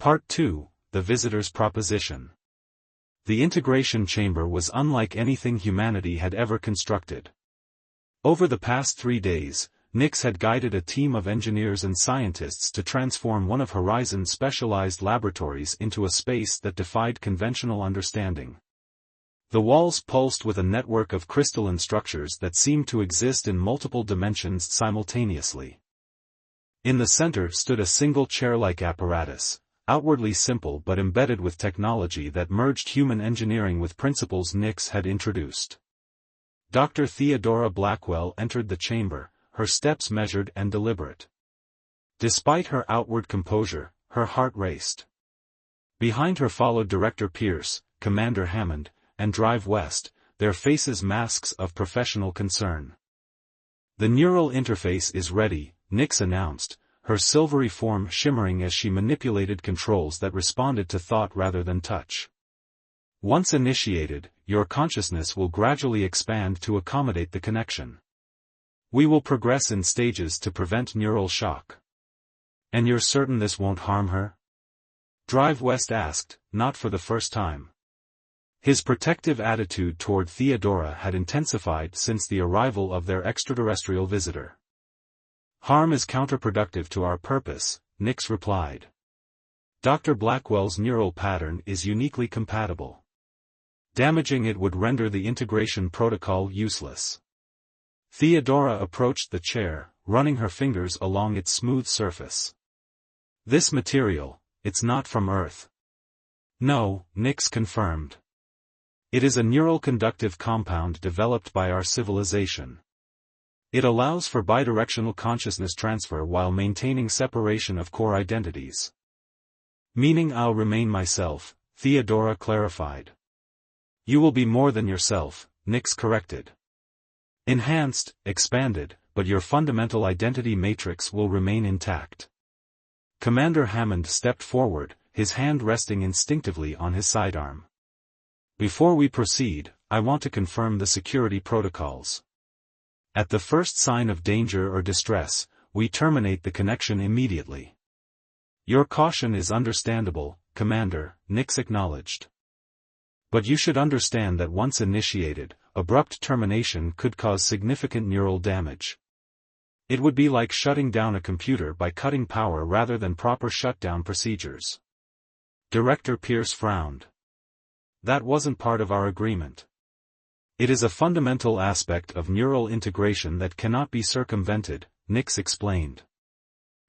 Part 2, The Visitor's Proposition. The integration chamber was unlike anything humanity had ever constructed. Over the past 3 days, Nix had guided a team of engineers and scientists to transform one of Horizon's specialized laboratories into a space that defied conventional understanding. The walls pulsed with a network of crystalline structures that seemed to exist in multiple dimensions simultaneously. In the center stood a single chair-like apparatus, outwardly simple but embedded with technology that merged human engineering with principles Nix had introduced. Dr. Theodora Blackwell entered the chamber, her steps measured and deliberate. Despite her outward composure, her heart raced. Behind her followed Director Pierce, Commander Hammond, and Drive West, their faces masks of professional concern. "The neural interface is ready," Nix announced, her silvery form shimmering as she manipulated controls that responded to thought rather than touch. "Once initiated, your consciousness will gradually expand to accommodate the connection. We will progress in stages to prevent neural shock." "And you're certain this won't harm her?" Drive West asked, not for the first time. His protective attitude toward Theodora had intensified since the arrival of their extraterrestrial visitor. "Harm is counterproductive to our purpose," Nix replied. "Dr. Blackwell's neural pattern is uniquely compatible. Damaging it would render the integration protocol useless." Theodora approached the chair, running her fingers along its smooth surface. "This material, it's not from Earth." "No," Nix confirmed. "It is a neural conductive compound developed by our civilization. It allows for bidirectional consciousness transfer while maintaining separation of core identities." "Meaning I'll remain myself," Theodora clarified. "You will be more than yourself," Nix corrected. "Enhanced, expanded, but your fundamental identity matrix will remain intact." Commander Hammond stepped forward, his hand resting instinctively on his sidearm. "Before we proceed, I want to confirm the security protocols. At the first sign of danger or distress, we terminate the connection immediately." "Your caution is understandable, Commander," Nix acknowledged. "But you should understand that once initiated, abrupt termination could cause significant neural damage. It would be like shutting down a computer by cutting power rather than proper shutdown procedures." Director Pierce frowned. "That wasn't part of our agreement." "It is a fundamental aspect of neural integration that cannot be circumvented," Nix explained.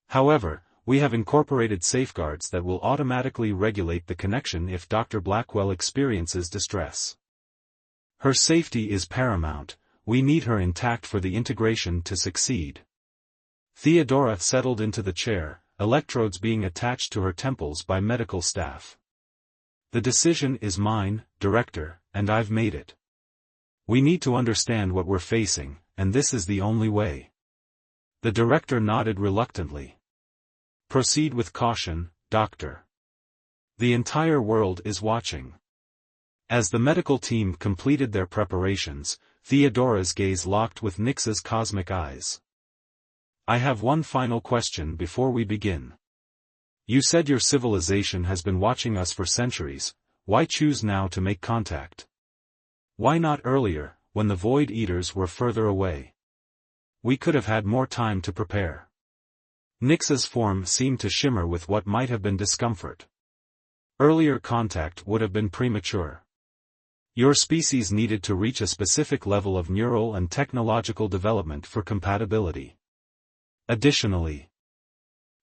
"However, we have incorporated safeguards that will automatically regulate the connection if Dr. Blackwell experiences distress. Her safety is paramount, we need her intact for the integration to succeed." Theodora settled into the chair, electrodes being attached to her temples by medical staff. "The decision is mine, Director, and I've made it. We need to understand what we're facing, and this is the only way." The Director nodded reluctantly. "Proceed with caution, Doctor. The entire world is watching." As the medical team completed their preparations, Theodora's gaze locked with Nix's cosmic eyes. "I have one final question before we begin. You said your civilization has been watching us for centuries, why choose now to make contact? Why not earlier, when the Void Eaters were further away? We could have had more time to prepare." Nix's form seemed to shimmer with what might have been discomfort. "Earlier contact would have been premature. Your species needed to reach a specific level of neural and technological development for compatibility. Additionally,"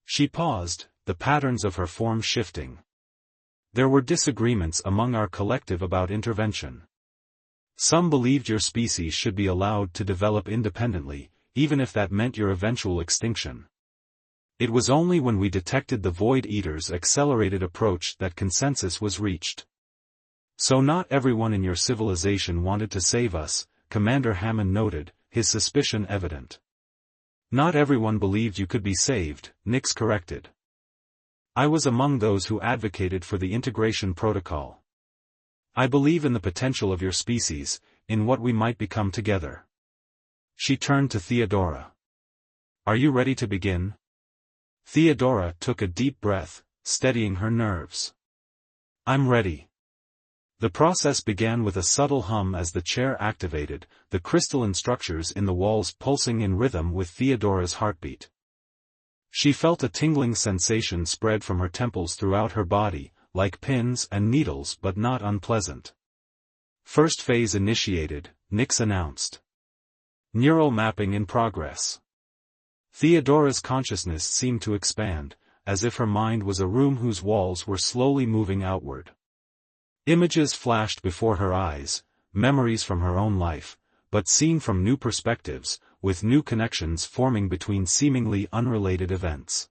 she paused, the patterns of her form shifting. "There were disagreements among our collective about intervention. Some believed your species should be allowed to develop independently, even if that meant your eventual extinction. It was only when we detected the Void Eaters' accelerated approach that consensus was reached. So not everyone in your civilization wanted to save us," Commander Hammond noted, his suspicion evident. "Not everyone believed you could be saved," Nix corrected. "I was among those who advocated for the integration protocol. I believe in the potential of your species, in what we might become together." She turned to Theodora. "Are you ready to begin?" Theodora took a deep breath, steadying her nerves. "I'm ready." The process began with a subtle hum as the chair activated, the crystalline structures in the walls pulsing in rhythm with Theodora's heartbeat. She felt a tingling sensation spread from her temples throughout her body, like pins and needles but not unpleasant. "First phase initiated," Nyx announced. "Neural mapping in progress." Theodora's consciousness seemed to expand, as if her mind was a room whose walls were slowly moving outward. Images flashed before her eyes, memories from her own life, but seen from new perspectives, with new connections forming between seemingly unrelated events.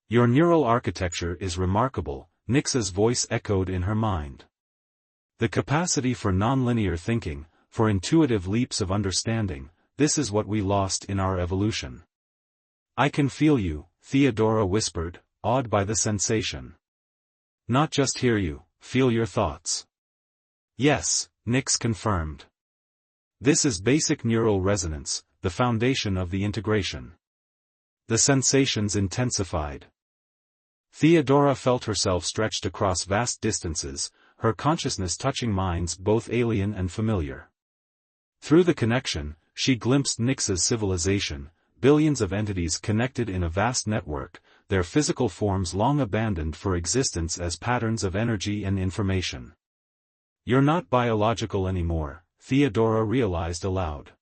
"Your neural architecture is remarkable," Nyx's voice echoed in her mind. "The capacity for nonlinear thinking, for intuitive leaps of understanding, this is what we lost in our evolution." "I can feel you," Theodora whispered, awed by the sensation. "Not just hear you, feel your thoughts." "Yes," Nyx confirmed. "This is basic neural resonance, the foundation of the integration." The sensations intensified. Theodora felt herself stretched across vast distances, her consciousness touching minds both alien and familiar. Through the connection, she glimpsed Nyx's civilization, billions of entities connected in a vast network, their physical forms long abandoned for existence as patterns of energy and information. "You're not biological anymore," Theodora realized aloud.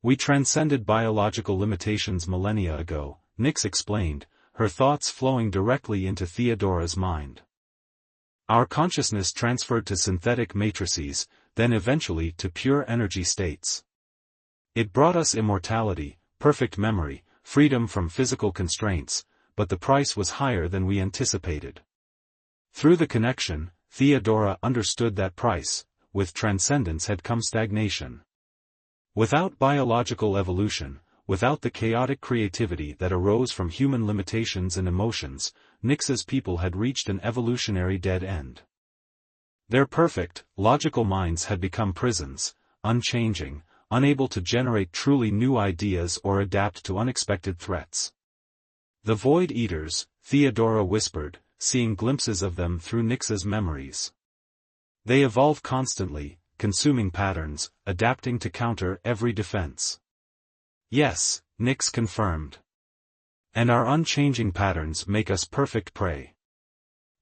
"We transcended biological limitations millennia ago," Nyx explained, her thoughts flowing directly into Theodora's mind. "Our consciousness transferred to synthetic matrices, then eventually to pure energy states. It brought us immortality, perfect memory, freedom from physical constraints, but the price was higher than we anticipated." Through the connection, Theodora understood that price, with transcendence had come stagnation. Without biological evolution, without the chaotic creativity that arose from human limitations and emotions, Nyx's people had reached an evolutionary dead end. Their perfect, logical minds had become prisons, unchanging, unable to generate truly new ideas or adapt to unexpected threats. "The Void Eaters," Theodora whispered, seeing glimpses of them through Nyx's memories. "They evolve constantly, consuming patterns, adapting to counter every defense." "Yes," Nyx confirmed. "And our unchanging patterns make us perfect prey.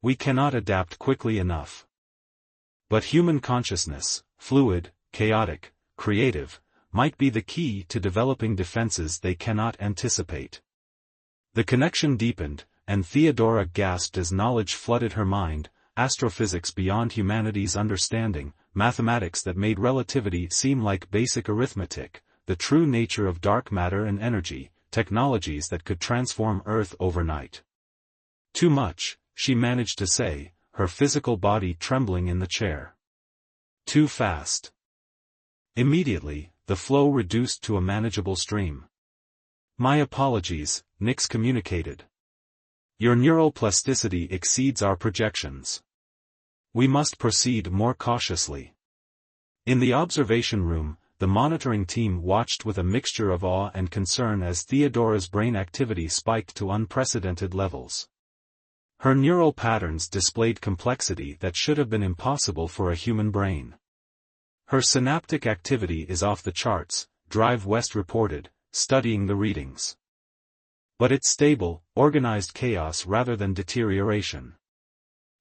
We cannot adapt quickly enough. But human consciousness, fluid, chaotic, creative, might be the key to developing defenses they cannot anticipate." The connection deepened, and Theodora gasped as knowledge flooded her mind, astrophysics beyond humanity's understanding, mathematics that made relativity seem like basic arithmetic, the true nature of dark matter and energy, technologies that could transform Earth overnight. "Too much," she managed to say, her physical body trembling in the chair. "Too fast." Immediately, the flow reduced to a manageable stream. "My apologies," Nyx communicated. "Your neural plasticity exceeds our projections. We must proceed more cautiously." In the observation room, the monitoring team watched with a mixture of awe and concern as Theodora's brain activity spiked to unprecedented levels. Her neural patterns displayed complexity that should have been impossible for a human brain. "Her synaptic activity is off the charts," Drive West reported, studying the readings. "But it's stable, organized chaos rather than deterioration.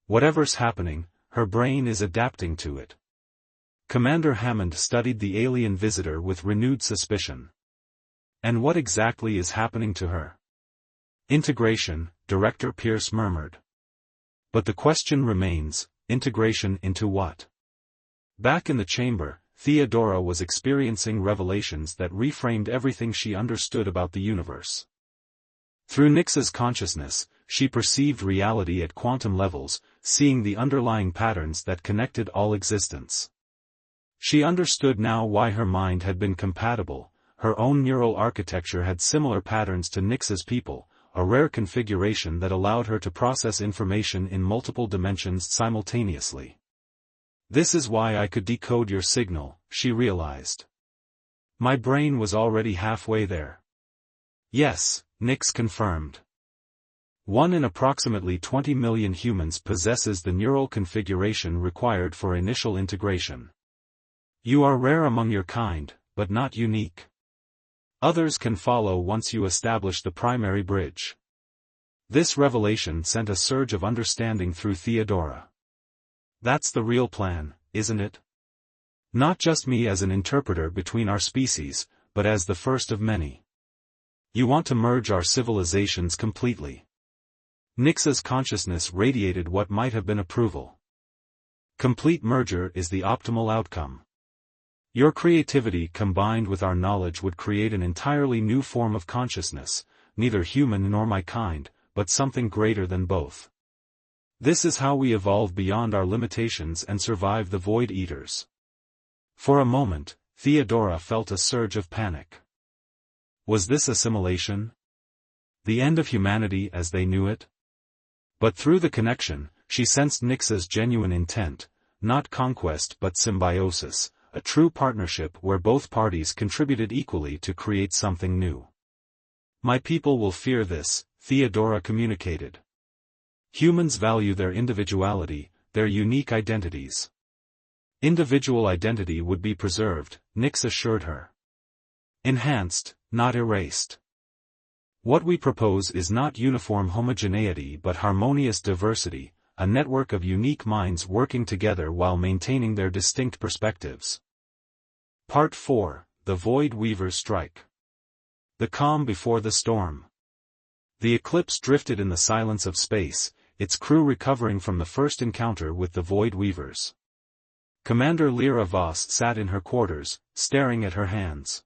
Whatever's happening, her brain is adapting to it." Commander Hammond studied the alien visitor with renewed suspicion. "And what exactly is happening to her?" "Integration," Director Pierce murmured. "But the question remains, integration into what?" Back in the chamber, Theodora was experiencing revelations that reframed everything she understood about the universe. Through Nyx's consciousness, she perceived reality at quantum levels, seeing the underlying patterns that connected all existence. She understood now why her mind had been compatible, her own neural architecture had similar patterns to Nyx's people, a rare configuration that allowed her to process information in multiple dimensions simultaneously. "This is why I could decode your signal," she realized. "My brain was already halfway there." "Yes," Nyx confirmed. One in approximately 20 million humans possesses the neural configuration required for initial integration. You are rare among your kind, but not unique. Others can follow once you establish the primary bridge. This revelation sent a surge of understanding through Theodora. That's the real plan, isn't it? Not just me as an interpreter between our species, but as the first of many. You want to merge our civilizations completely. Nyx's consciousness radiated what might have been approval. Complete merger is the optimal outcome. Your creativity combined with our knowledge would create an entirely new form of consciousness, neither human nor my kind, but something greater than both. This is how we evolve beyond our limitations and survive the Void Eaters. For a moment, Theodora felt a surge of panic. Was this assimilation? The end of humanity as they knew it? But through the connection, she sensed Nyx's genuine intent, not conquest but symbiosis, a true partnership where both parties contributed equally to create something new. My people will fear this, Theodora communicated. Humans value their individuality, their unique identities. Individual identity would be preserved, Nyx assured her. Enhanced, not erased. What we propose is not uniform homogeneity but harmonious diversity, a network of unique minds working together while maintaining their distinct perspectives. Part 4, The Void Weavers Strike. The calm before the storm. The Eclipse drifted in the silence of space, its crew recovering from the first encounter with the Void Weavers. Commander Lyra Voss sat in her quarters, staring at her hands.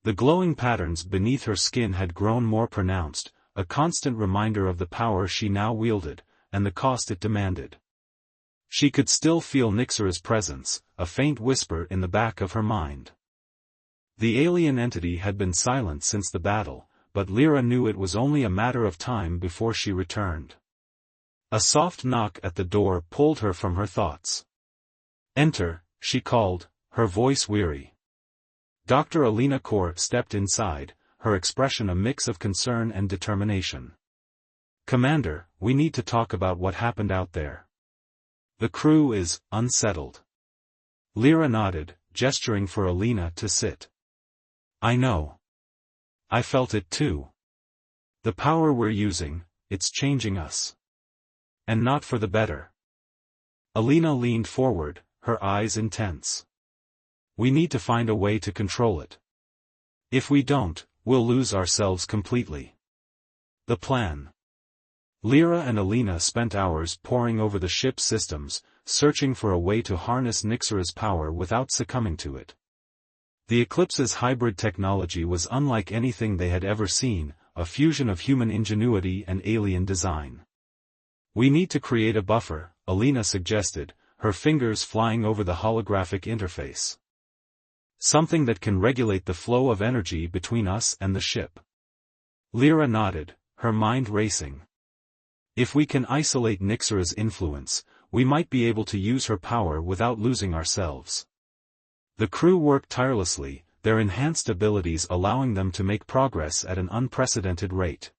The glowing patterns beneath her skin had grown more pronounced, a constant reminder of the power she now wielded, and the cost it demanded. She could still feel Nyx's presence, a faint whisper in the back of her mind. The alien entity had been silent since the battle, but Lyra knew it was only a matter of time before she returned. A soft knock at the door pulled her from her thoughts. "Enter," she called, her voice weary. Dr. Alina Kor stepped inside, her expression a mix of concern and determination. "Commander, we need to talk about what happened out there. The crew is unsettled." Lyra nodded, gesturing for Alina to sit. "I know. I felt it too. The power we're using, it's changing us. And not for the better." Alina leaned forward, her eyes intense. "We need to find a way to control it. If we don't, we'll lose ourselves completely." The plan. Lyra and Alina spent hours poring over the ship's systems, searching for a way to harness Nyx's power without succumbing to it. The Eclipse's hybrid technology was unlike anything they had ever seen, a fusion of human ingenuity and alien design. "We need to create a buffer," Alina suggested, her fingers flying over the holographic interface. "Something that can regulate the flow of energy between us and the ship." Lyra nodded, her mind racing. "If we can isolate Nyx's influence, we might be able to use her power without losing ourselves." The crew worked tirelessly, their enhanced abilities allowing them to make progress at an unprecedented rate.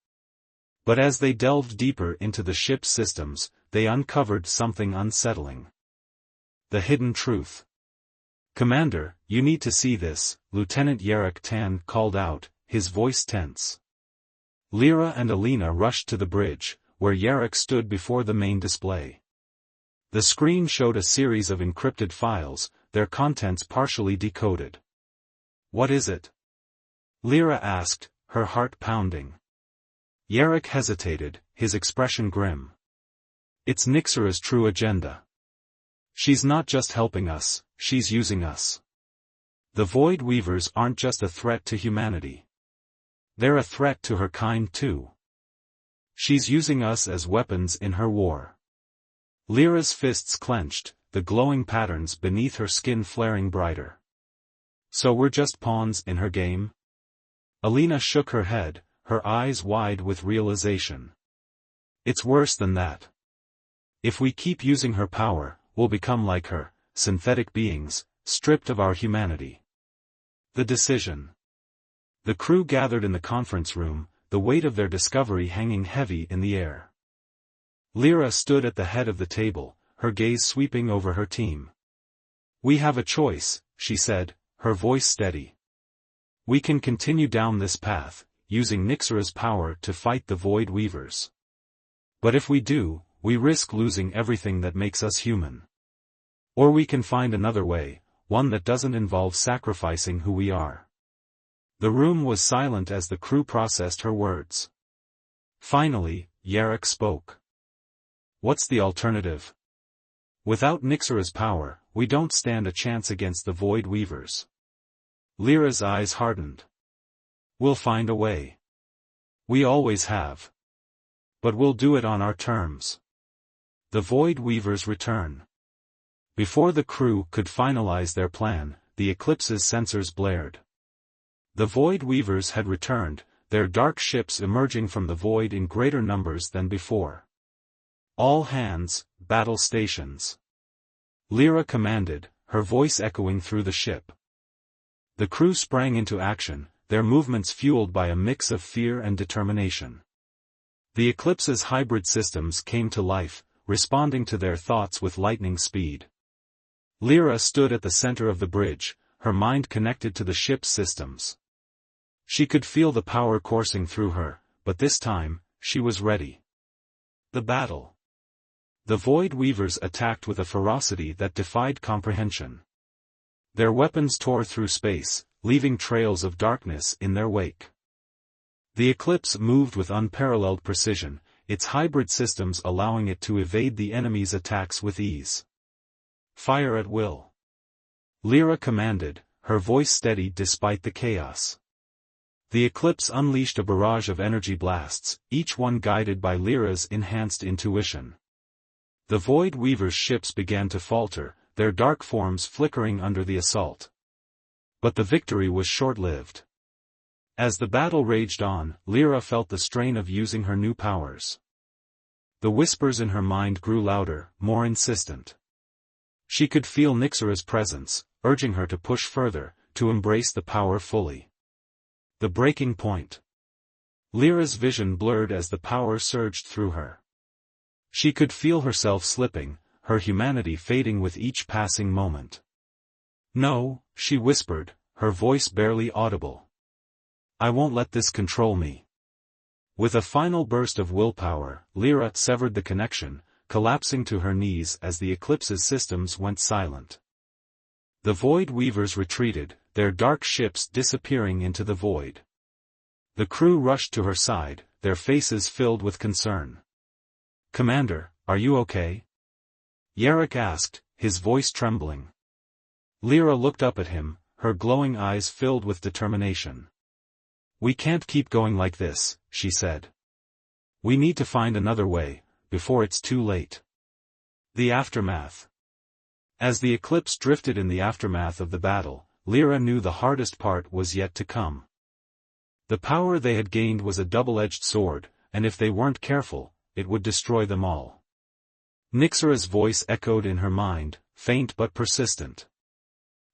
But as they delved deeper into the ship's systems, they uncovered something unsettling. The hidden truth. "Commander, you need to see this," Lieutenant Yarrick Tan called out, his voice tense. Lyra and Alina rushed to the bridge, where Yarrick stood before the main display. The screen showed a series of encrypted files, their contents partially decoded. "What is it?" Lyra asked, her heart pounding. Yarrick hesitated, his expression grim. "It's Nyx's true agenda. She's not just helping us, she's using us. The Void Weavers aren't just a threat to humanity. They're a threat to her kind too. She's using us as weapons in her war." Lyra's fists clenched, the glowing patterns beneath her skin flaring brighter. "So we're just pawns in her game?" Alina shook her head, her eyes wide with realization. "It's worse than that. If we keep using her power, we'll become like her, synthetic beings, stripped of our humanity." The decision. The crew gathered in the conference room, the weight of their discovery hanging heavy in the air. Lyra stood at the head of the table, her gaze sweeping over her team. "We have a choice," she said, her voice steady. "We can continue down this path, using Nyxera's power to fight the Void Weavers. But if we do, we risk losing everything that makes us human. Or we can find another way, one that doesn't involve sacrificing who we are." The room was silent as the crew processed her words. Finally, Yarrick spoke. "What's the alternative? Without Nyxera's power, we don't stand a chance against the Void Weavers." Lyra's eyes hardened. "We'll find a way. We always have. But we'll do it on our terms." The Void Weavers return. Before the crew could finalize their plan, the Eclipse's sensors blared. The Void Weavers had returned, their dark ships emerging from the void in greater numbers than before. "All hands, battle stations," Lyra commanded, her voice echoing through the ship. The crew sprang into action, their movements fueled by a mix of fear and determination. The Eclipse's hybrid systems came to life, responding to their thoughts with lightning speed. Lyra stood at the center of the bridge, her mind connected to the ship's systems. She could feel the power coursing through her, but this time, she was ready. The battle. The Void Weavers attacked with a ferocity that defied comprehension. Their weapons tore through space, leaving trails of darkness in their wake. The Eclipse moved with unparalleled precision, its hybrid systems allowing it to evade the enemy's attacks with ease. "Fire at will," Lyra commanded, her voice steady despite the chaos. The Eclipse unleashed a barrage of energy blasts, each one guided by Lyra's enhanced intuition. The Void Weavers' ships began to falter, their dark forms flickering under the assault. But the victory was short-lived. As the battle raged on, Lyra felt the strain of using her new powers. The whispers in her mind grew louder, more insistent. She could feel Nyxera's presence, urging her to push further, to embrace the power fully. The breaking point. Lyra's vision blurred as the power surged through her. She could feel herself slipping, her humanity fading with each passing moment. "No," she whispered, her voice barely audible. "I won't let this control me." With a final burst of willpower, Lyra severed the connection, collapsing to her knees as the Eclipse's systems went silent. The Void Weavers retreated, their dark ships disappearing into the void. The crew rushed to her side, their faces filled with concern. "Commander, are you okay?" Yarrick asked, his voice trembling. Lyra looked up at him, her glowing eyes filled with determination. "We can't keep going like this," she said. "We need to find another way, before it's too late." The aftermath. As the Eclipse drifted in the aftermath of the battle, Lyra knew the hardest part was yet to come. The power they had gained was a double-edged sword, and if they weren't careful, it would destroy them all. Nyxera's voice echoed in her mind, faint but persistent.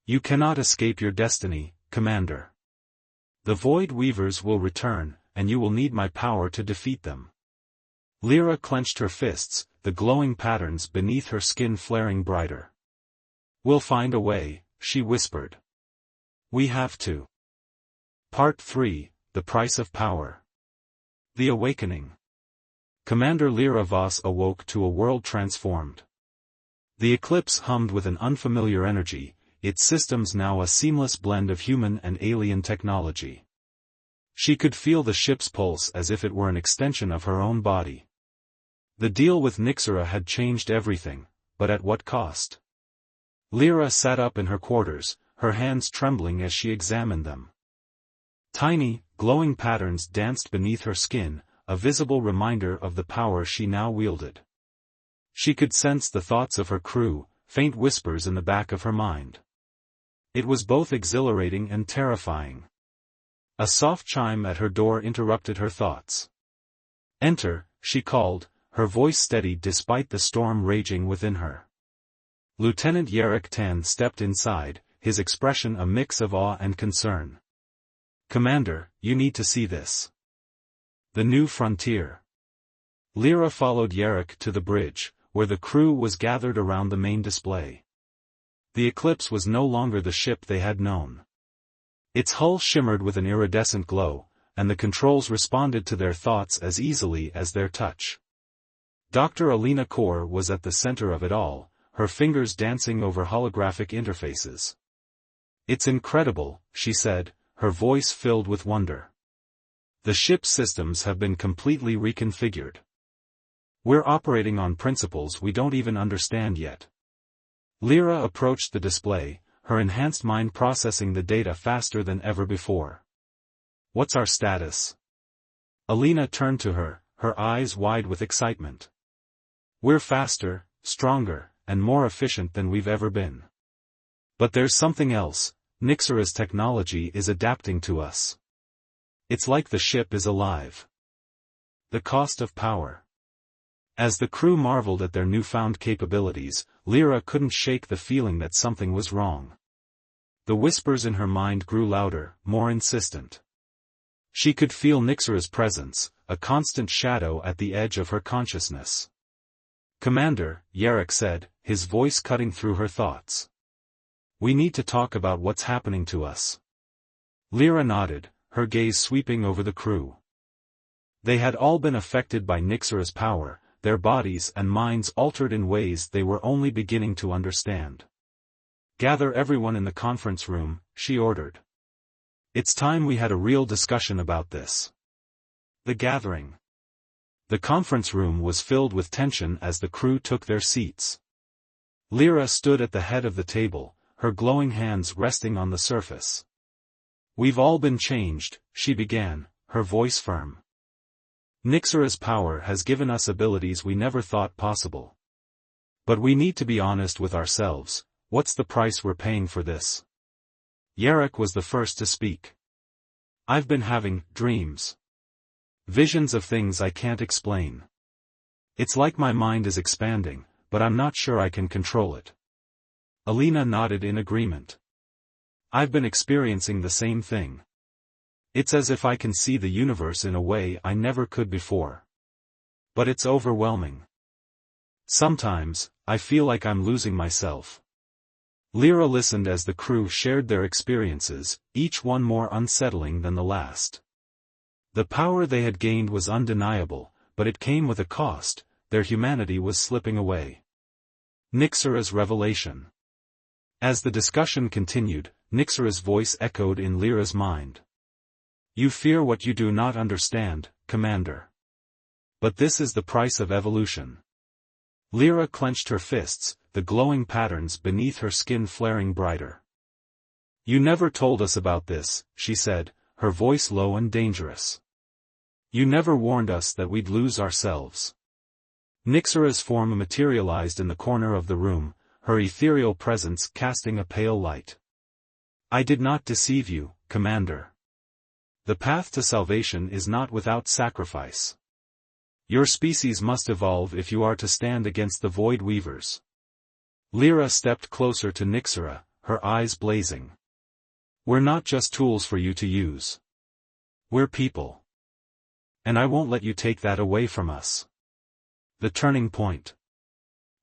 "You cannot escape your destiny, Commander. The Void Weavers will return, and you will need my power to defeat them." Lyra clenched her fists, the glowing patterns beneath her skin flaring brighter. "We'll find a way," she whispered. "We have to." Part 3, The Price of Power. The Awakening. Commander Lyra Voss awoke to a world transformed. The Eclipse hummed with an unfamiliar energy, its systems now a seamless blend of human and alien technology. She could feel the ship's pulse as if it were an extension of her own body. The deal with Nyxera had changed everything, but at what cost? Lyra sat up in her quarters, her hands trembling as she examined them. Tiny, glowing patterns danced beneath her skin, a visible reminder of the power she now wielded. She could sense the thoughts of her crew, faint whispers in the back of her mind. It was both exhilarating and terrifying. A soft chime at her door interrupted her thoughts. "Enter," she called, her voice steady despite the storm raging within her. Lieutenant Yarrick Tan stepped inside, his expression a mix of awe and concern. "Commander, you need to see this." The new frontier. Lyra followed Yarrick to the bridge, where the crew was gathered around the main display. The Eclipse was no longer the ship they had known. Its hull shimmered with an iridescent glow, and the controls responded to their thoughts as easily as their touch. Dr. Alina Kaur was at the center of it all, her fingers dancing over holographic interfaces. "It's incredible," she said, her voice filled with wonder. "The ship's systems have been completely reconfigured. We're operating on principles we don't even understand yet." Lyra approached the display, her enhanced mind processing the data faster than ever before. "What's our status?" Alina turned to her, her eyes wide with excitement. "We're faster, stronger, and more efficient than we've ever been. But there's something else. Nyxera's technology is adapting to us. It's like the ship is alive." The cost of power. As the crew marveled at their newfound capabilities, Lyra couldn't shake the feeling that something was wrong. The whispers in her mind grew louder, more insistent. She could feel Nyxera's presence, a constant shadow at the edge of her consciousness. "Commander," Yarrick said, his voice cutting through her thoughts. "We need to talk about what's happening to us." Lyra nodded, her gaze sweeping over the crew. They had all been affected by Nyxera's power, their bodies and minds altered in ways they were only beginning to understand. "Gather everyone in the conference room," she ordered. "It's time we had a real discussion about this." The gathering. The conference room was filled with tension as the crew took their seats. Lyra stood at the head of the table, her glowing hands resting on the surface. "We've all been changed," she began, her voice firm. "Nyxera's power has given us abilities we never thought possible. But we need to be honest with ourselves. What's the price we're paying for this?" Yarrick was the first to speak. "I've been having dreams. Visions of things I can't explain. It's like my mind is expanding, but I'm not sure I can control it." Alina nodded in agreement. "I've been experiencing the same thing. It's as if I can see the universe in a way I never could before. But it's overwhelming. Sometimes, I feel like I'm losing myself." Lyra listened as the crew shared their experiences, each one more unsettling than the last. The power they had gained was undeniable, but it came with a cost. Their humanity was slipping away. Nyxera's revelation. As the discussion continued, Nyxera's voice echoed in Lyra's mind. "You fear what you do not understand, Commander. But this is the price of evolution." Lyra clenched her fists, the glowing patterns beneath her skin flaring brighter. "You never told us about this," she said, her voice low and dangerous. "You never warned us that we'd lose ourselves." Nyxera's form materialized in the corner of the room, her ethereal presence casting a pale light. "I did not deceive you, Commander. The path to salvation is not without sacrifice. Your species must evolve if you are to stand against the Void Weavers." Lyra stepped closer to Nyxera, her eyes blazing. "We're not just tools for you to use. We're people. And I won't let you take that away from us." The turning point.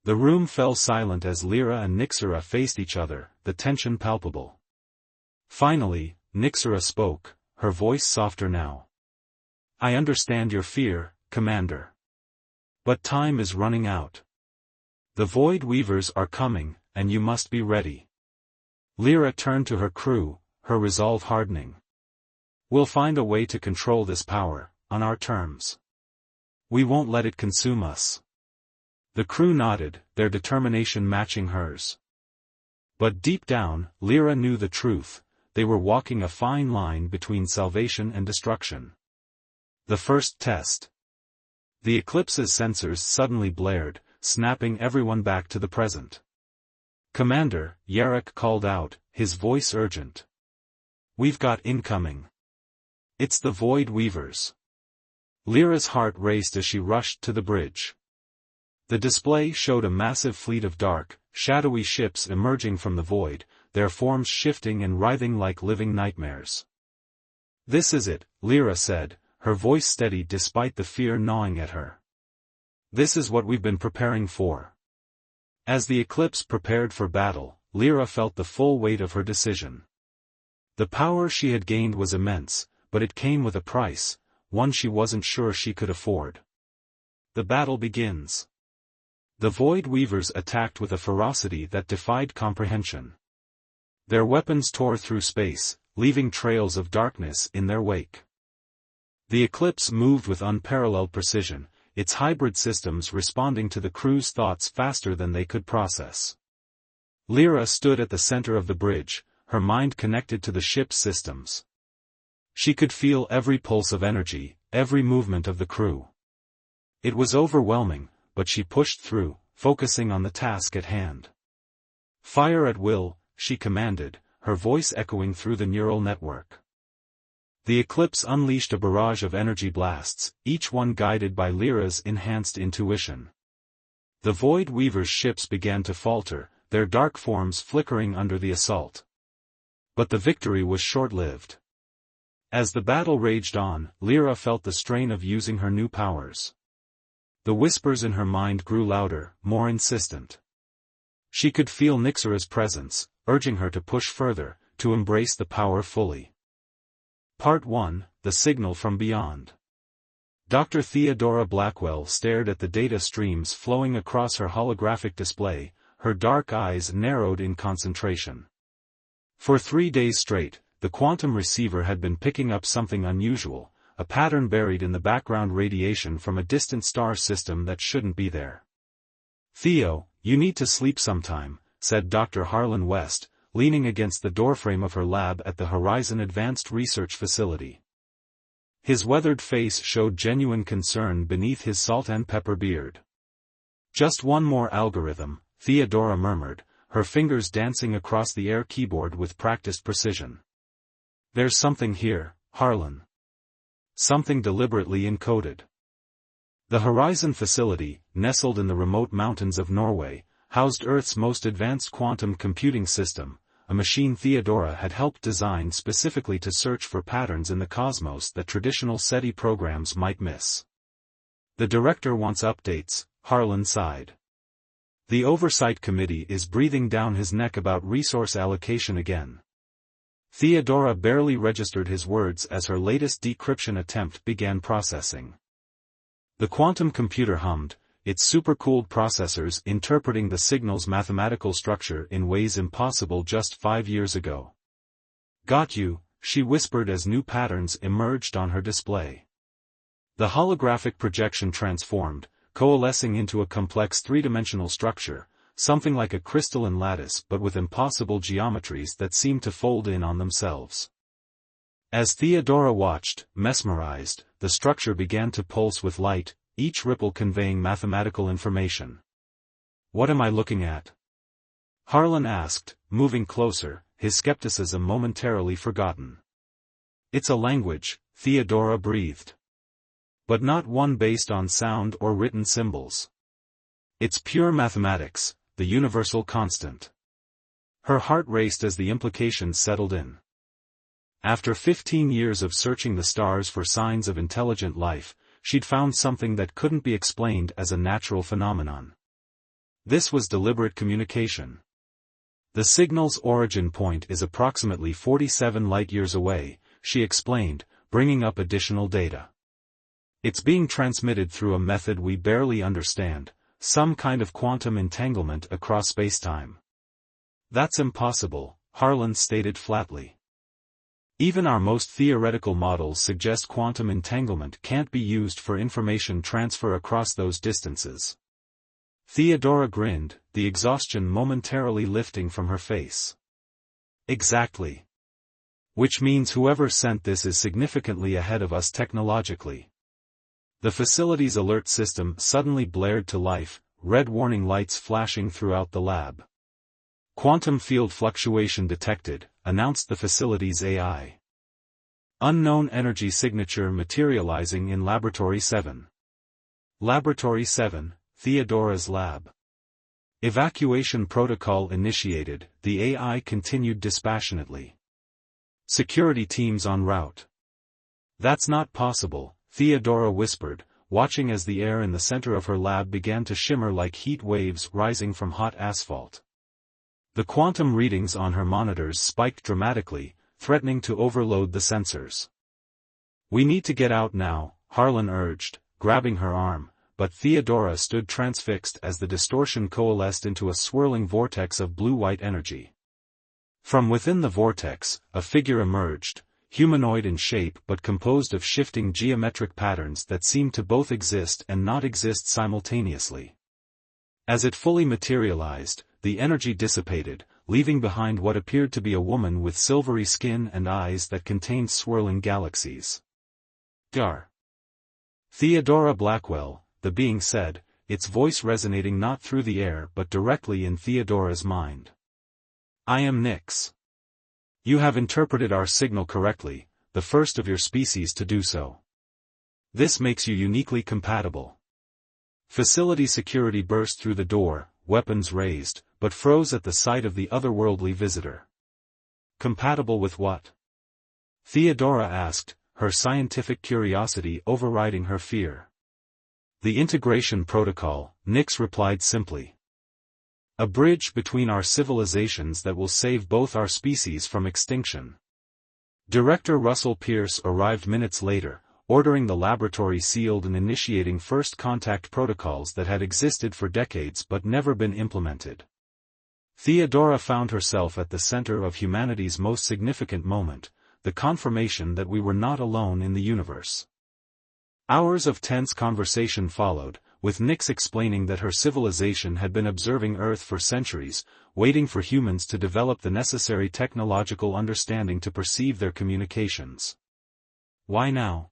The room fell silent as Lyra and Nyxera faced each other, the tension palpable. Finally, Nyxera spoke, her voice softer now. "I understand your fear, Commander. But time is running out. The Void Weavers are coming, and you must be ready." Lyra turned to her crew, her resolve hardening. "We'll find a way to control this power, on our terms. We won't let it consume us." The crew nodded, their determination matching hers. But deep down, Lyra knew the truth. They were walking a fine line between salvation and destruction. The first test. The Eclipse's sensors suddenly blared, snapping everyone back to the present. "Commander," Yarrick called out, his voice urgent. "We've got incoming. It's the Void Weavers." Lyra's heart raced as she rushed to the bridge. The display showed a massive fleet of dark, shadowy ships emerging from the void, their forms shifting and writhing like living nightmares. "This is it," Lyra said, her voice steady despite the fear gnawing at her. "This is what we've been preparing for." As the Eclipse prepared for battle, Lyra felt the full weight of her decision. The power she had gained was immense, but it came with a price, one she wasn't sure she could afford. The battle begins. The Void Weavers attacked with a ferocity that defied comprehension. Their weapons tore through space, leaving trails of darkness in their wake. The Eclipse moved with unparalleled precision, its hybrid systems responding to the crew's thoughts faster than they could process. Lyra stood at the center of the bridge, her mind connected to the ship's systems. She could feel every pulse of energy, every movement of the crew. It was overwhelming, but she pushed through, focusing on the task at hand. "Fire at will," she commanded, her voice echoing through the neural network. The Eclipse unleashed a barrage of energy blasts, each one guided by Lyra's enhanced intuition. The Void Weavers' ships began to falter, their dark forms flickering under the assault. But the victory was short-lived. As the battle raged on, Lyra felt the strain of using her new powers. The whispers in her mind grew louder, more insistent. She could feel Nyxera's presence, urging her to push further, to embrace the power fully. Part 1, The Signal from Beyond. Dr. Theodora Blackwell stared at the data streams flowing across her holographic display, her dark eyes narrowed in concentration. For 3 days straight, the quantum receiver had been picking up something unusual, a pattern buried in the background radiation from a distant star system that shouldn't be there. "Theo, you need to sleep sometime," said Dr. Harlan West, leaning against the doorframe of her lab at the Horizon Advanced Research Facility. His weathered face showed genuine concern beneath his salt and pepper beard. "Just one more algorithm," Theodora murmured, her fingers dancing across the air keyboard with practiced precision. "There's something here, Harlan. Something deliberately encoded." The Horizon facility, nestled in the remote mountains of Norway, housed Earth's most advanced quantum computing system, a machine Theodora had helped design specifically to search for patterns in the cosmos that traditional SETI programs might miss. "The director wants updates," Harlan sighed. "The oversight committee is breathing down his neck about resource allocation again." Theodora barely registered his words as her latest decryption attempt began processing. The quantum computer hummed, its supercooled processors interpreting the signal's mathematical structure in ways impossible just 5 years ago. "Got you," she whispered as new patterns emerged on her display. The holographic projection transformed, coalescing into a complex three-dimensional structure, something like a crystalline lattice but with impossible geometries that seemed to fold in on themselves. As Theodora watched, mesmerized, the structure began to pulse with light, each ripple conveying mathematical information. "What am I looking at?" Harlan asked, moving closer, his skepticism momentarily forgotten. "It's a language," Theodora breathed. "But not one based on sound or written symbols. It's pure mathematics, the universal constant." Her heart raced as the implications settled in. After 15 years of searching the stars for signs of intelligent life, she'd found something that couldn't be explained as a natural phenomenon. This was deliberate communication. "The signal's origin point is approximately 47 light-years away," she explained, bringing up additional data. "It's being transmitted through a method we barely understand, some kind of quantum entanglement across spacetime." "That's impossible," Harlan stated flatly. "Even our most theoretical models suggest quantum entanglement can't be used for information transfer across those distances." Theodora grinned, the exhaustion momentarily lifting from her face. "Exactly. Which means whoever sent this is significantly ahead of us technologically." The facility's alert system suddenly blared to life, red warning lights flashing throughout the lab. "Quantum field fluctuation detected," announced the facility's AI. "Unknown energy signature materializing in Laboratory 7. Laboratory 7, Theodora's lab. Evacuation protocol initiated," the AI continued dispassionately. "Security teams en route." "That's not possible," Theodora whispered, watching as the air in the center of her lab began to shimmer like heat waves rising from hot asphalt. The quantum readings on her monitors spiked dramatically, threatening to overload the sensors. "We need to get out now," Harlan urged, grabbing her arm, but Theodora stood transfixed as the distortion coalesced into a swirling vortex of blue-white energy. From within the vortex, a figure emerged, humanoid in shape but composed of shifting geometric patterns that seemed to both exist and not exist simultaneously. As it fully materialized, the energy dissipated, leaving behind what appeared to be a woman with silvery skin and eyes that contained swirling galaxies. "Dar. Theodora Blackwell," the being said, its voice resonating not through the air but directly in Theodora's mind. "I am Nyx. You have interpreted our signal correctly, the first of your species to do so. This makes you uniquely compatible." Facility security burst through the door, weapons raised, but froze at the sight of the otherworldly visitor. "Compatible with what?" Theodora asked, her scientific curiosity overriding her fear. "The integration protocol," Nyx replied simply. "A bridge between our civilizations that will save both our species from extinction." Director Russell Pierce arrived minutes later, ordering the laboratory sealed and initiating first contact protocols that had existed for decades but never been implemented. Theodora found herself at the center of humanity's most significant moment, the confirmation that we were not alone in the universe. Hours of tense conversation followed, with Nyx explaining that her civilization had been observing Earth for centuries, waiting for humans to develop the necessary technological understanding to perceive their communications. "Why now?"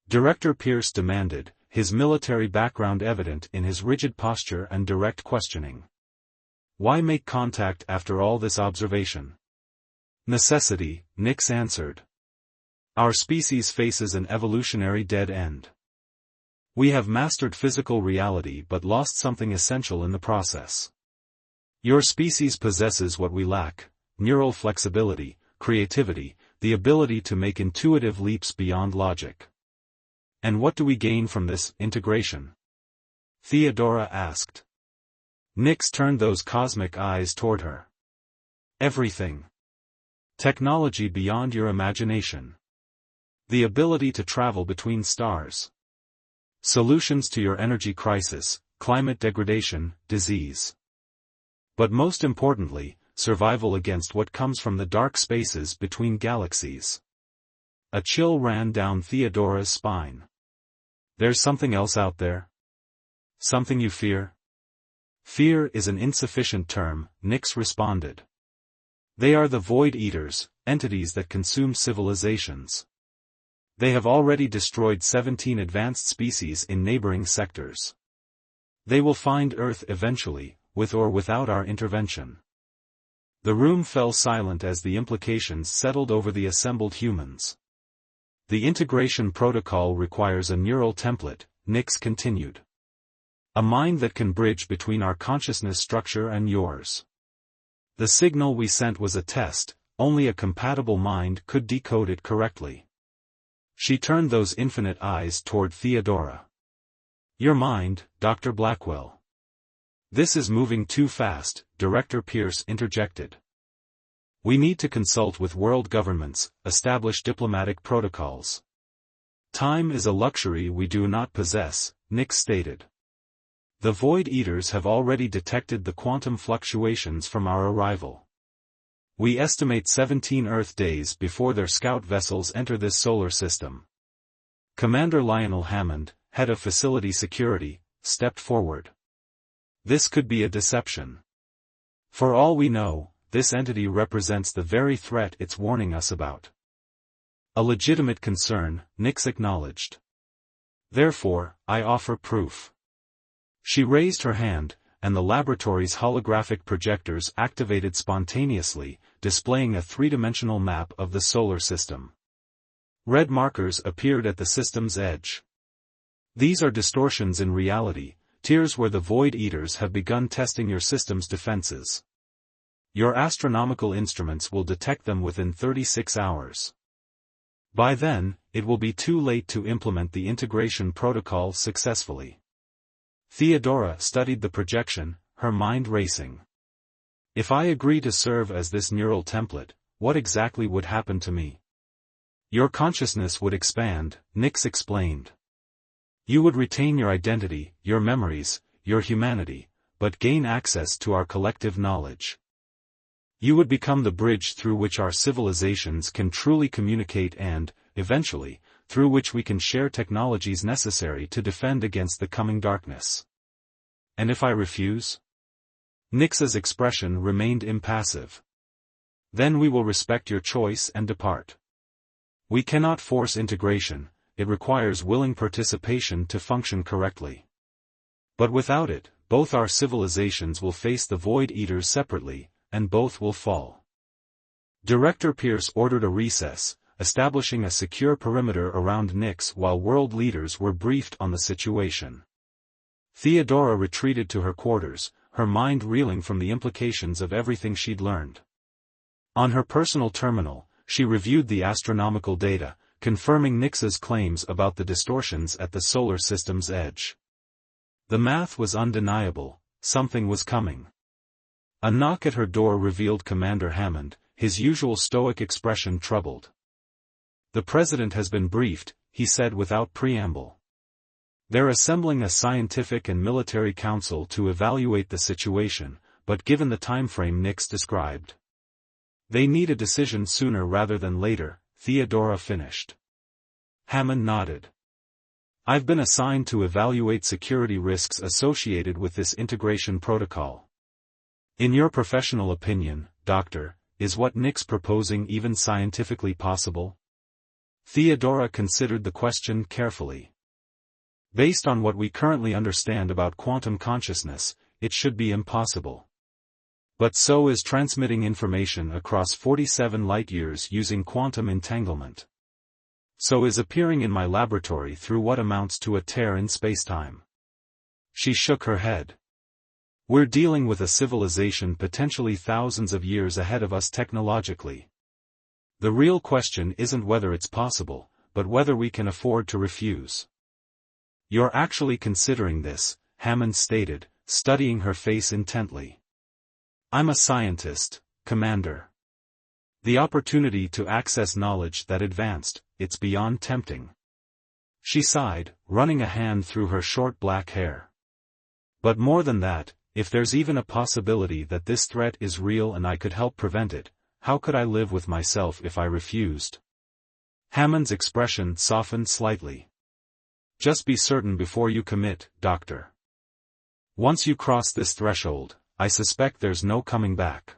Director Pierce demanded, his military background evident in his rigid posture and direct questioning. "Why make contact after all this observation?" "Necessity," Nyx answered. "Our species faces an evolutionary dead end. We have mastered physical reality but lost something essential in the process. Your species possesses what we lack: neural flexibility, creativity, the ability to make intuitive leaps beyond logic." "And what do we gain from this integration?" Theodora asked. Nyx turned those cosmic eyes toward her. "Everything. Technology beyond your imagination. The ability to travel between stars. Solutions to your energy crisis, climate degradation, disease. But most importantly, survival against what comes from the dark spaces between galaxies." A chill ran down Theodora's spine. "There's something else out there? Something you fear?" "Fear is an insufficient term," Nyx responded. "They are the Void Eaters, entities that consume civilizations. They have already destroyed 17 advanced species in neighboring sectors. They will find Earth eventually, with or without our intervention." The room fell silent as the implications settled over the assembled humans. "The integration protocol requires a neural template," Nyx continued. "A mind that can bridge between our consciousness structure and yours. The signal we sent was a test, only a compatible mind could decode it correctly." She turned those infinite eyes toward Theodora. "Your mind, Dr. Blackwell." "This is moving too fast," Director Pierce interjected. "We need to consult with world governments, establish diplomatic protocols. Time is a luxury we do not possess," Nyx stated. "The Void Eaters have already detected the quantum fluctuations from our arrival. We estimate 17 Earth days before their scout vessels enter this solar system." Commander Lionel Hammond, head of facility security, stepped forward. "This could be a deception. For all we know, this entity represents the very threat it's warning us about." "A legitimate concern," Nyx acknowledged. "Therefore, I offer proof." She raised her hand, and the laboratory's holographic projectors activated spontaneously, displaying a three-dimensional map of the solar system. Red markers appeared at the system's edge. "These are distortions in reality, tiers where the Void Eaters have begun testing your system's defenses. Your astronomical instruments will detect them within 36 hours. By then, it will be too late to implement the integration protocol successfully. Theodora studied the projection, her mind racing. If I agree to serve as this neural template, what exactly would happen to me? Your consciousness would expand, Nix explained. You would retain your identity, your memories, your humanity, but gain access to our collective knowledge. You would become the bridge through which our civilizations can truly communicate and, eventually, through which we can share technologies necessary to defend against the coming darkness. And if I refuse? Nix's expression remained impassive. Then we will respect your choice and depart. We cannot force integration, it requires willing participation to function correctly. But without it, both our civilizations will face the Void Eaters separately, and both will fall. Director Pierce ordered a recess, establishing a secure perimeter around Nix while world leaders were briefed on the situation. Theodora retreated to her quarters, her mind reeling from the implications of everything she'd learned. On her personal terminal, she reviewed the astronomical data, confirming Nix's claims about the distortions at the solar system's edge. The math was undeniable, something was coming. A knock at her door revealed Commander Hammond, his usual stoic expression troubled. The President has been briefed, he said without preamble. They're assembling a scientific and military council to evaluate the situation, but given the timeframe Nix described, they need a decision sooner rather than later, Theodora finished. Hammond nodded. I've been assigned to evaluate security risks associated with this integration protocol. In your professional opinion, Doctor, is what Nix proposing even scientifically possible? Theodora considered the question carefully. Based on what we currently understand about quantum consciousness, it should be impossible. But so is transmitting information across 47 light-years using quantum entanglement. So is appearing in my laboratory through what amounts to a tear in spacetime. She shook her head. We're dealing with a civilization potentially thousands of years ahead of us technologically. The real question isn't whether it's possible, but whether we can afford to refuse. You're actually considering this, Hammond stated, studying her face intently. I'm a scientist, Commander. The opportunity to access knowledge that advanced, it's beyond tempting. She sighed, running a hand through her short black hair. But more than that, if there's even a possibility that this threat is real and I could help prevent it, how could I live with myself if I refused? Hammond's expression softened slightly. Just be certain before you commit, Doctor. Once you cross this threshold, I suspect there's no coming back.